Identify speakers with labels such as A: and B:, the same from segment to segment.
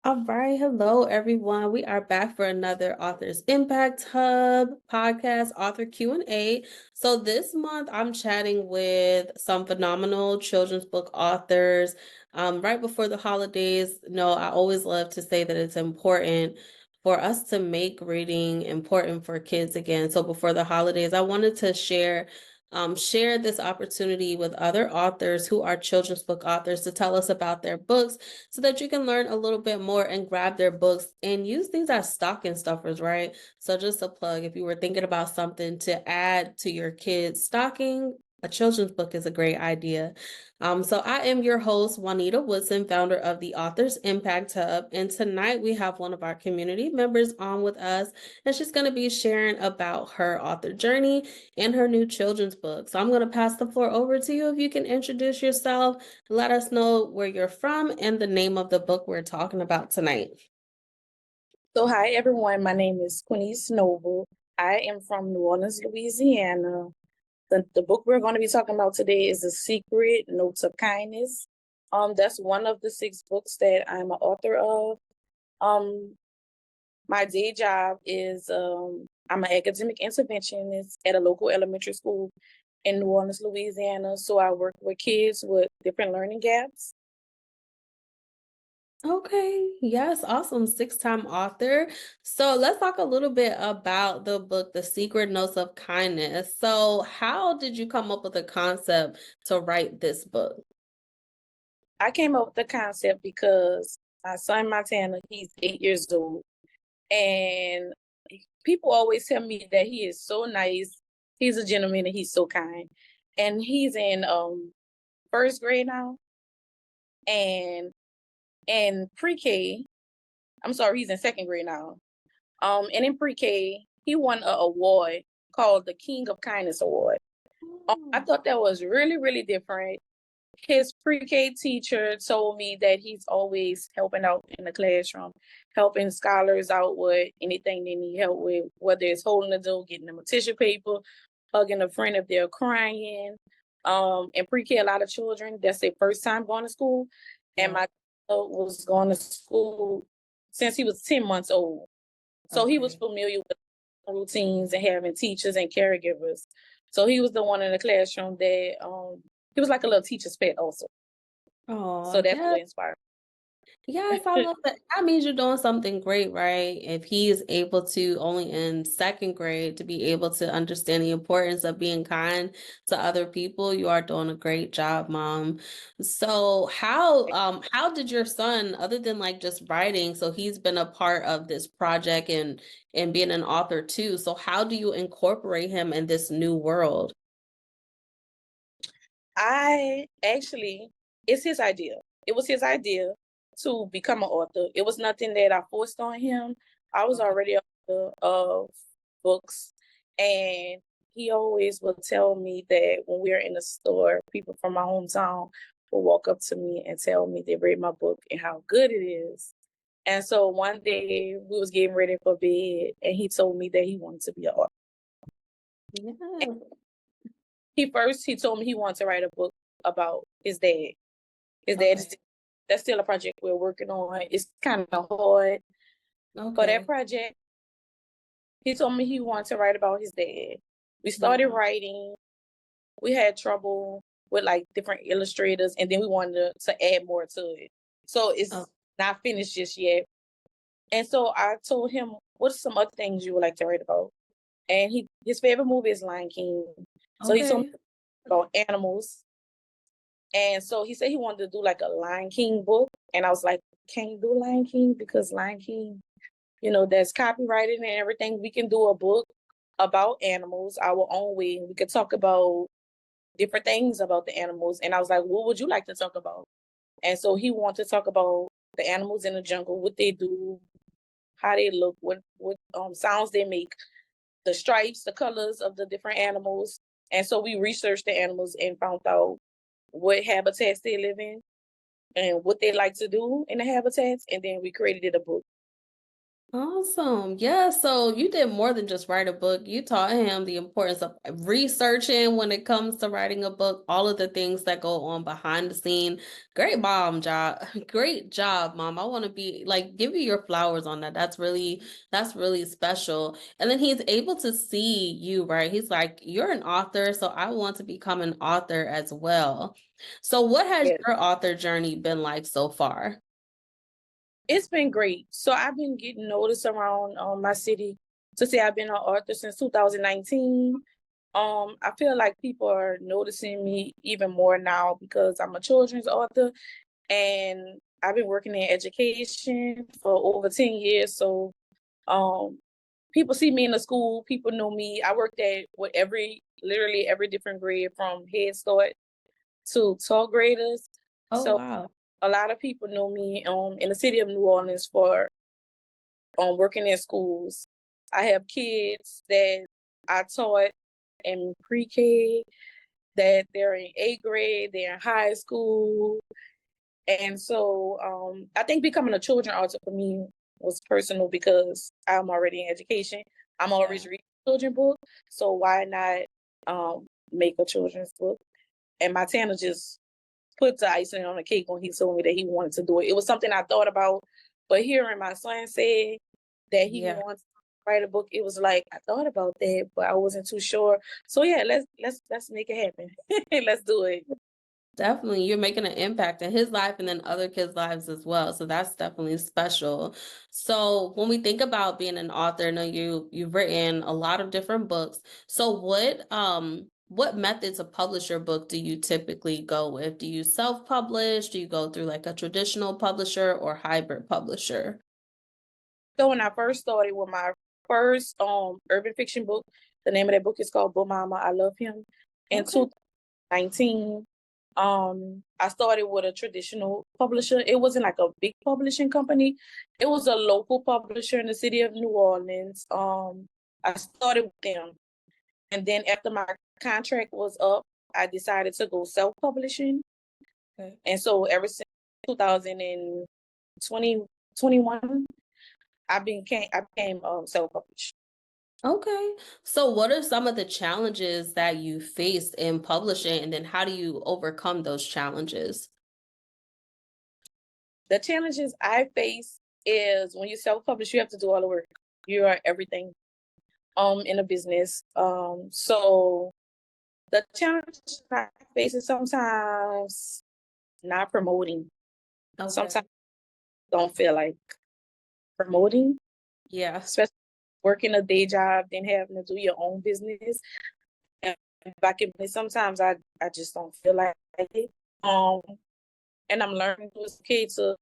A: All right. Hello, everyone. We are back for another Authors Impact Hub podcast, author Q&A. So this month I'm chatting with some phenomenal children's book authors. Right before the holidays, I always love to say that it's important for us to make reading important for kids again. So before the holidays, I wanted to share this opportunity with other authors who are children's book authors to tell us about their books so that you can learn a little bit more and grab their books and use these as stocking stuffers, right? So just a plug, if you were thinking about something to add to your kids' stocking, a children's book is a great idea. So I am your host, Juanita Woodson, founder of the Authors Impact Hub. And tonight we have one of our community members on with us, and she's going to be sharing about her author journey and her new children's book. So I'm going to pass the floor over to you if you can introduce yourself, let us know where you're from and the name of the book we're talking about tonight.
B: So, hi everyone. My name is Quiniece Noble. I am from New Orleans, Louisiana. The book we're going to be talking about today is The Secret Notes of Kindness. That's one of the 6 books that I'm an author of. Um, my day job is I'm an academic interventionist at a local elementary school in New Orleans, Louisiana. So I work with kids with different learning gaps.
A: Okay, yes, awesome. 6-time author. So let's talk a little bit about the book, The Secret Notes of Kindness. So, how did you come up with the concept to write this book?
B: I came up with the concept because my son Montana, he's 8 years old, and people always tell me that he is so nice. He's a gentleman and he's so kind. And he's in first grade now, and in pre-K, I'm sorry, he's in second grade now. And in pre-K, he won an award called the King of Kindness Award. I thought that was really, really different. His pre-K teacher told me that he's always helping out in the classroom, helping scholars out with anything they need help with, whether it's holding the door, getting them a tissue paper, hugging a friend if they're crying. In pre-K, a lot of children, that's their first time going to school. And
A: Yeah.
B: my child was going to school since he was 10 months old. So he was
A: Okay.
B: familiar with routines and having teachers and caregivers. So he was the one in the classroom that he was like a little teacher's pet also.
A: Oh,
B: So that's
A: yeah.
B: what inspired
A: Yes, I
B: me.
A: love that. That means you're doing something great, right? If he is able to, only in second grade, to be able to understand the importance of being kind to other people, you are doing a great job, Mom. So how did your son, other than like just writing, so he's been a part of this project and being an author too. So how do you incorporate him in this new world?
B: I actually, it's his idea. It was his idea to become an author. It was nothing that I forced on him. I was
A: Okay.
B: already an author of books, and he always would tell me that when we are in the store, people from my hometown will walk up to me and tell me they read my book and how good it is. And so one day we was getting ready for bed, and he told me that he wanted to be an author.
A: Yeah.
B: He told me he wanted to write a book about his dad. His dad is
A: Okay.
B: that's still a project we're working on. It's kind of hard for that
A: Okay.
B: project. He told me he wanted to write about his dad. We started
A: Yeah.
B: writing. We had trouble with like different illustrators, and then we wanted to add more to it. So
A: Oh,
B: it's not finished just yet. And so I told him, "What are some other things you would like to write about?" And his favorite movie is Lion King. So he told me
A: okay.
B: about animals. And so he said he wanted to do like a Lion King book. And I was like, can you do Lion King? Because Lion King, that's copyrighted and everything. We can do a book about animals our own way. We could talk about different things about the animals. And I was like, what would you like to talk about? And so he wanted to talk about the animals in the jungle, what they do, how they look, what sounds they make, the stripes, the colors of the different animals. And so we researched the animals and found out what habitats they live in and what they like to do in the habitats, and then we created a book.
A: Awesome. Yeah. So you did more than just write a book. You taught him the importance of researching when it comes to writing a book, all of the things that go on behind the scene. Great mom job. Great job, mom. I want to be like, give you your flowers on that. That's really special. And then he's able to see you, right? He's like, you're an author, so I want to become an author as well. So what has
B: Yes.
A: your author journey been like so far?
B: It's been great. So I've been getting noticed around my city to say I've been an author since 2019. I feel like people are noticing me even more now because I'm a children's author and I've been working in education for over 10 years. So um, people see me in the school, people know me. I worked at literally every different grade from Head Start to 12th graders.
A: Oh,
B: So
A: wow.
B: a lot of people know me in the city of New Orleans for working in schools. I have kids that I taught in pre-K, that they're in 8th grade, they're in high school. And so I think becoming a children author for me was personal because I'm already in education. I'm
A: Yeah.
B: always reading children book. So why not make a children's book? And my Tanner just put the icing on the cake when he told me that he wanted to do it. It was something I thought about, but hearing my son say that he
A: Yeah.
B: wants to write a book, it was like I thought about that, but I wasn't too sure. So yeah, let's make it happen. Let's do it.
A: Definitely, you're making an impact in his life and then other kids' lives as well. So that's definitely special. So when we think about being an author, I know you've written a lot of different books. So what methods of publish your book do you typically go with? Do you self-publish? Do you go through like a traditional publisher or hybrid publisher?
B: So when I first started with my first urban fiction book, the name of that book is called Bo Mama, I Love Him. In
A: Okay.
B: 2019, I started with a traditional publisher. It wasn't like a big publishing company. It was a local publisher in the city of New Orleans. I started with them. And then after my contract was up, I decided to go self-publishing.
A: Okay.
B: And so ever since 2020, 21, I became self-published.
A: Okay. So what are some of the challenges that you faced in publishing and then how do you overcome those challenges?
B: The challenges I face is when you self-publish, you have to do all the work. You are everything in a business. So the challenges I face is sometimes not promoting.
A: Okay.
B: Sometimes I don't feel like promoting,
A: Yeah.
B: especially working a day job, then having to do your own business. And back in sometimes I just don't feel like it. Um, and I'm learning it's okay to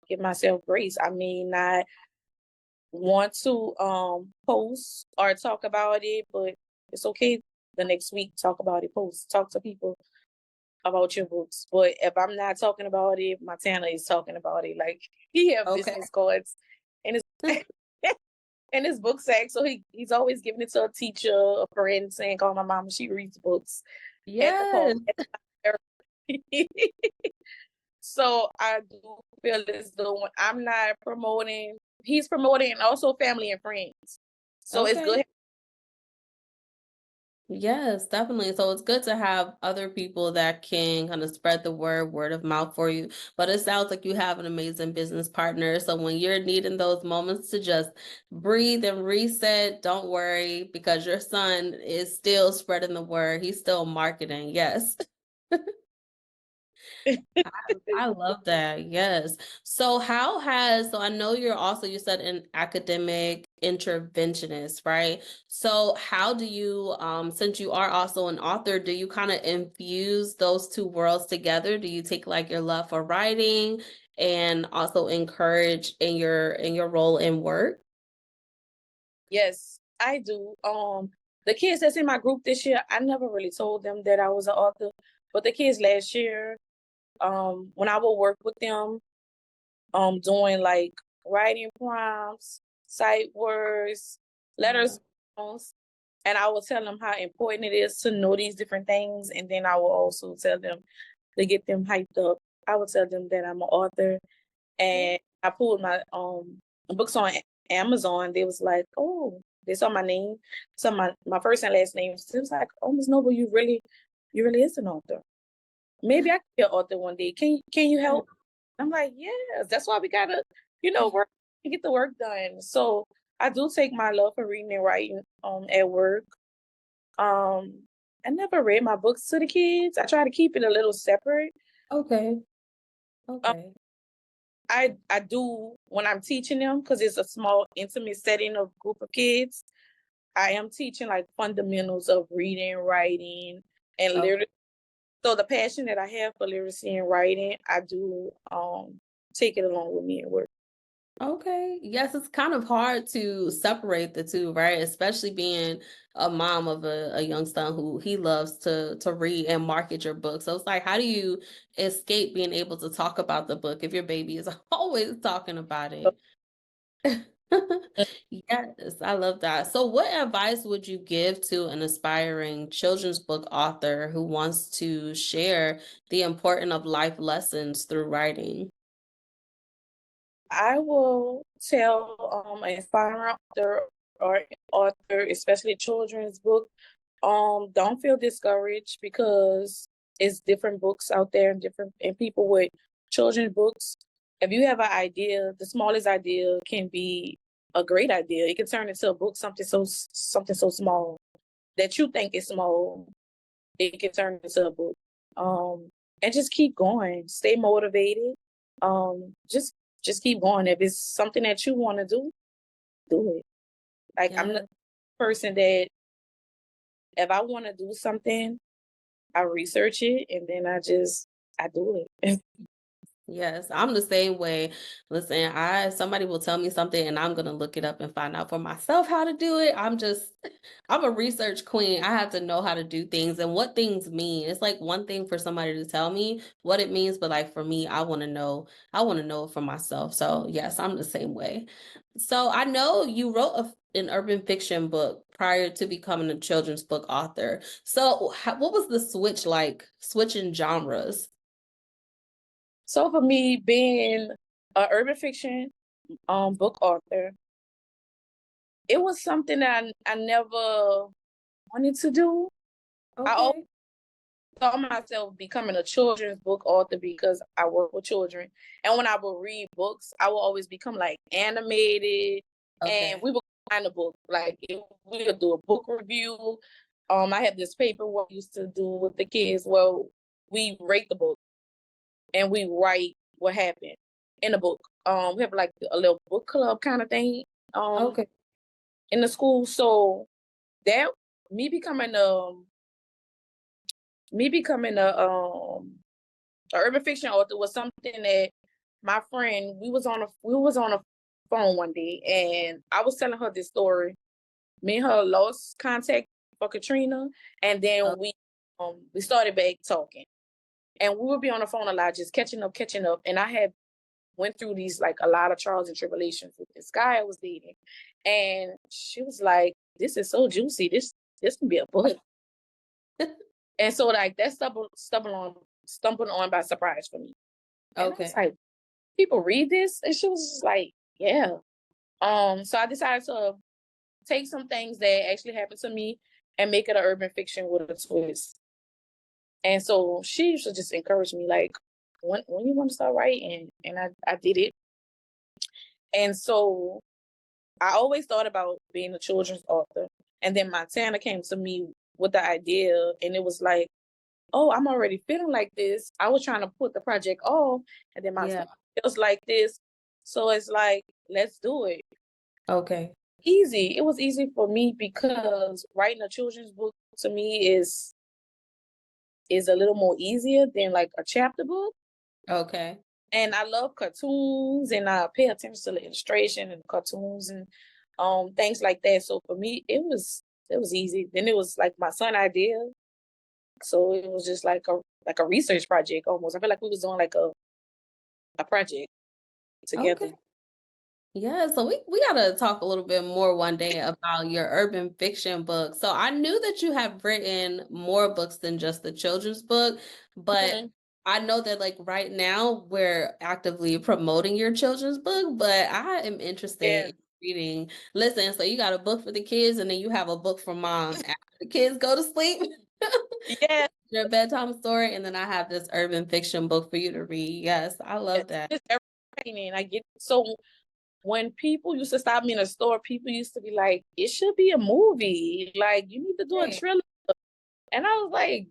B: give myself grace. I may not want to post or talk about it, but it's okay the next week talk about it, post, talk to people about your books. But if I'm not talking about it, my Tana is talking about it. Like he have
A: Okay.
B: business cards and his and his book sack. So he's always giving it to a teacher, a friend, saying, call my mom, she reads books at the park.
A: Yes.
B: So I do feel as though when I'm not promoting, he's promoting and also family and friends. So it's
A: Okay.
B: good.
A: Yes, definitely. So it's good to have other people that can kind of spread the word of mouth for you. But it sounds like you have an amazing business partner. So when you're needing those moments to just breathe and reset, don't worry because your son is still spreading the word. He's still marketing. Yes. I love that. Yes. So I know you said an academic interventionist, right? So how do you, since you are also an author, do you kind of infuse those two worlds together? Do you take like your love for writing and also encourage in your role in work?
B: Yes, I do. The kids that's in my group this year, I never really told them that I was an author, but the kids last year, when I would work with them, doing like writing prompts, sight words,
A: Yeah.
B: letters, and I will tell them how important it is to know these different things, and then I will also tell them to get them hyped up. I will tell them that I'm an author,
A: Yeah.
B: and I pulled my books on Amazon, they was like, oh, they saw my name, saw my first and last names. It was like, oh, Miss Noble, you really is an author. Maybe I can be an author one day. Can you help? I'm like, yes, that's why we gotta, work to get the work done. So I do take my love for reading and writing at work. Um, I never read my books to the kids. I try to keep it a little separate.
A: Okay.
B: Um,
A: Okay.
B: I do when I'm teaching them because it's a small, intimate setting of group of kids. I am teaching like fundamentals of reading, writing, and
A: Okay.
B: literacy. So the passion that I have for literacy and writing, I do take it along with me at work.
A: Okay. Yes, it's kind of hard to separate the two, right? Especially being a mom of a young son who he loves to read and market your book. So it's like, how do you escape being able to talk about the book if your baby is always talking about it? Yes, I love that. So what advice would you give to an aspiring children's book author who wants to share the importance of life lessons through writing?
B: I will tell an aspiring author, especially children's book, don't feel discouraged because it's different books out there and different and people with children's books. If you have an idea, the smallest idea can be a great idea. It can turn into a book, something so small that you think is small. It can turn into a book. Um, and just keep going. Stay motivated. Just keep going. If it's something that you want to do it. Like I'm the
A: Yeah.
B: person that if I want to do something, I research it and then I do it.
A: Yes, I'm the same way. Listen, I somebody will tell me something and I'm gonna look it up and find out for myself how to do it. I'm a research queen. I have to know how to do things and what things mean. It's like one thing for somebody to tell me what it means, but like for me, I want to know it for myself. So yes, I'm the same way. So I know you wrote an urban fiction book prior to becoming a children's book author. So what was the switch like, switching genres?
B: So for me, being a urban fiction book author, it was something that I never wanted to do. I always
A: Okay.
B: saw myself becoming a children's book author because I work with children. And when I would read books, I would always become like animated and
A: Okay.
B: we would find a book. Like we would do a book review. I have this paper what I used to do with the kids. Well, we rate the book and we write what happened in the book. We have like a little book club kind of thing
A: Okay.
B: in the school. So that me becoming me becoming a urban fiction author was something that my friend we was on a phone one day and I was telling her this story. Me and her lost contact for Katrina, and then
A: Oh,
B: we started back talking, and we would be on the phone a lot, just catching up. And I had went through these like a lot of trials and tribulations with this guy I was dating, and she was like, "This is so juicy. This can be a book." And so like that stumbled on by surprise for me. And I was
A: okay.
B: like, people read this? And she was just like, yeah. So I decided to take some things that actually happened to me and make it an urban fiction with a twist. And so she used to just encourage me, like, when you want to start writing? And I did it. And so I always thought about being a children's author. And then Montana came to me with the idea, and it was like, oh, I'm already feeling like this. I was trying to put the project off, and then my
A: Yeah.
B: son feels like this. So it's like, let's do it.
A: Okay.
B: Easy. It was easy for me because writing a children's book to me is a little more easier than like a chapter book.
A: Okay.
B: And I love cartoons and I pay attention to the illustration and cartoons and things like that. So for me it was easy. Then it was like my son idea. So it was just like a research project almost. I feel like we was doing like a project
A: Okay.
B: together.
A: Yeah, so we gotta talk a little bit more one day about your urban fiction book. So I knew that you have written more books than just the children's book, but
B: Mhm.
A: I know that like right now we're actively promoting your children's book, but I am interested
B: Yeah.
A: in reading. Listen, so you got a book for the kids and then you have a book for mom after the kids go to sleep.
B: Yeah.
A: Your bedtime story, and then I have this urban fiction book for you to read. Yes, I love that.
B: It's entertaining. I get so when people used to stop me in a store, people used to be like, "It should be a movie. Like you need to do a
A: Right.
B: trailer." And I was like,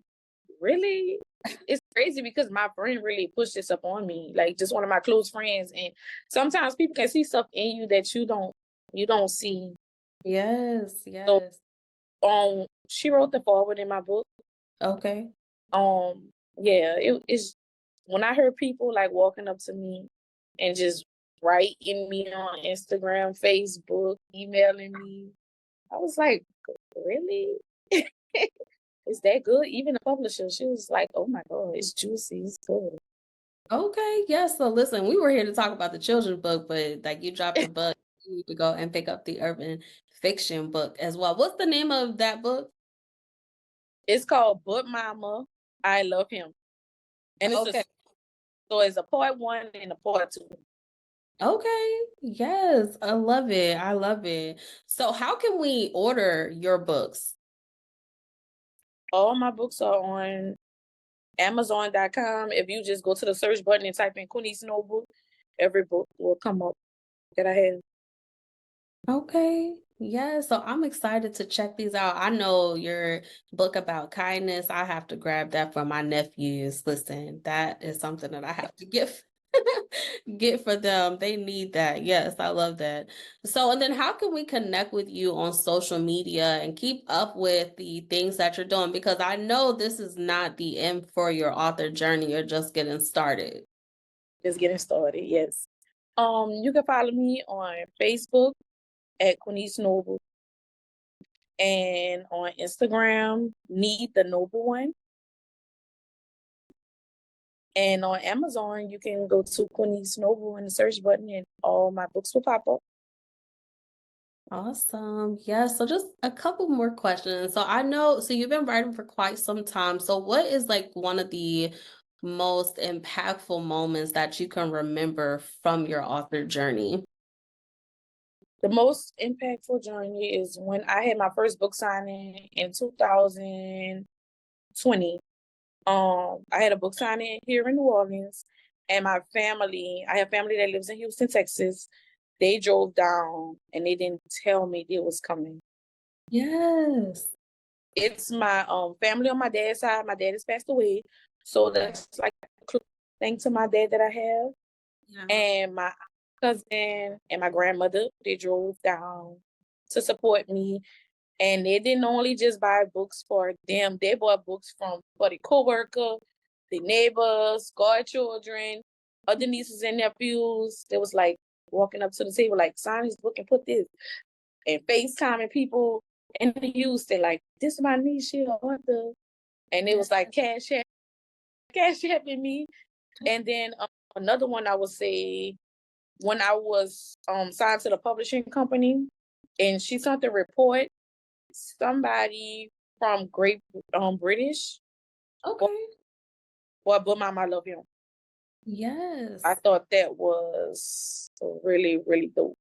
B: "Really?" It's crazy because my friend really pushed this up on me, like just one of my close friends. And sometimes people can see stuff in you that you don't see.
A: Yes,
B: So
A: yes.
B: she wrote the forward in my book.
A: Okay.
B: Yeah, it's when I heard people like walking up to me and just writing me on Instagram, Facebook, emailing me, I was like, really? Is that good? Even the publisher, she was like, oh my God, it's juicy, it's good.
A: Okay, yes. So listen, we were here to talk about the children's book, but like you dropped the book, you need to go and pick up the urban fiction book as well. What's the name of that book?
B: It's called But Mama, I Love Him. And
A: Okay.
B: it's a part one and a part two.
A: Okay. Yes, I love it. I love it. So how can we order your books?
B: All my books are on Amazon.com. If you just go to the search button and type in Quiniece Noble, every book will come up that I have.
A: Okay. Yeah, so I'm excited to check these out. I know your book about kindness. I have to grab that for my nephews. Listen, that is something that I have to get get for them. They need that. Yes, I love that. So, and then how can we connect with you on social media and keep up with the things that you're doing? Because I know this is not the end for your author journey. You're just getting started.
B: Just getting started, yes. You can follow me on Facebook at Quiniece Noble and on Instagram, Need the Noble One. And on Amazon, you can go to Quiniece Noble in the search button and all my books will pop up.
A: Awesome. Yeah. So just a couple more questions. So I know, so you've been writing for quite some time. So what is like one of the most impactful moments that you can remember from your author journey?
B: The most impactful journey is when I had my first book signing in 2020. I had a book signing here in New Orleans, and I have family that lives in Houston, Texas. They drove down and they didn't tell me it was coming.
A: Yes.
B: It's my family on my dad's side. My dad has passed away, so that's like a close thing to my dad that I have.
A: Yeah.
B: And my cousin and my grandmother, they drove down to support me. And they didn't only just buy books for them, they bought books for the coworker, the neighbors, godchildren, other nieces and nephews. They was like walking up to the table, like, sign this book and put this. And FaceTiming people in the Houston, like, this is my niece, she a author. And it
A: Yeah.
B: was like cash apping me. And then another one I would say when I was signed to the publishing company, and she sent the report, somebody from Great British
A: Okay.
B: But Mama I Love Him. I
A: Yes.
B: thought that was really, really dope.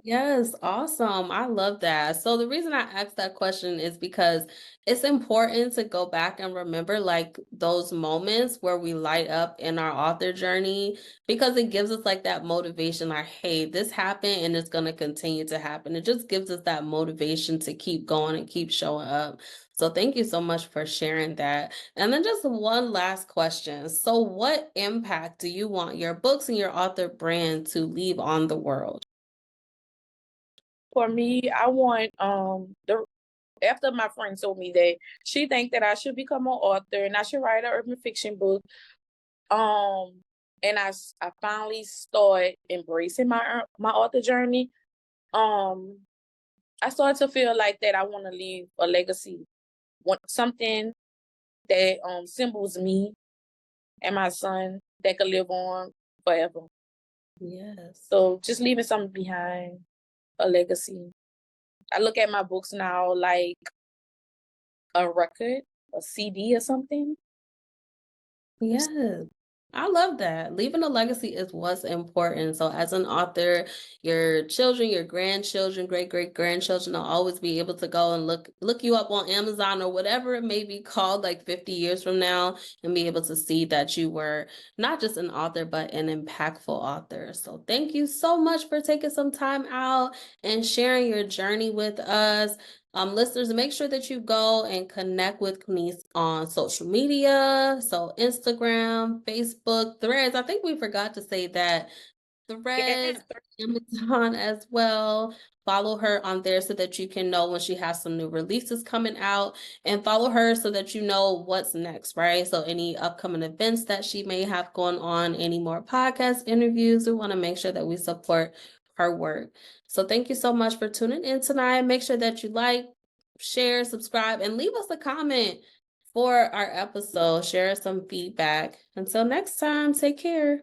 A: Yes, awesome. I love that. So the reason I asked that question is because it's important to go back and remember like those moments where we light up in our author journey because it gives us like that motivation like, hey, this happened and it's going to continue to happen. It just gives us that motivation to keep going and keep showing up. So thank you so much for sharing that. And then just one last question. So what impact do you want your books and your author brand to leave on the world?
B: For me, I want the after my friend told me that she think that I should become an author and I should write an urban fiction book. Um, and I finally started embracing my author journey. Um, I started to feel like that I want to leave a legacy, want something that symbols me and my son that could live on forever.
A: Yes.
B: So just leaving something behind, a legacy. I look at my books now like a record, a CD or something.
A: Yes. I love that. Leaving a legacy is what's important. So as an author, your children, your grandchildren, great grandchildren will always be able to go and look you up on Amazon or whatever it may be called like 50 years from now and be able to see that you were not just an author but an impactful author. So thank you so much for taking some time out and sharing your journey with us. Listeners, make sure that you go and connect with Quiniece on social media. So Instagram, Facebook, Threads. I think we forgot to say that. Threads,
B: Yes,
A: Amazon as well. Follow her on there so that you can know when she has some new releases coming out, and follow her so that you know what's next, right? So any upcoming events that she may have going on, any more podcast interviews, we want to make sure that we support her work. So thank you so much for tuning in tonight. Make sure that you like, share, subscribe, and leave us a comment for our episode. Share some feedback. Until next time, take care.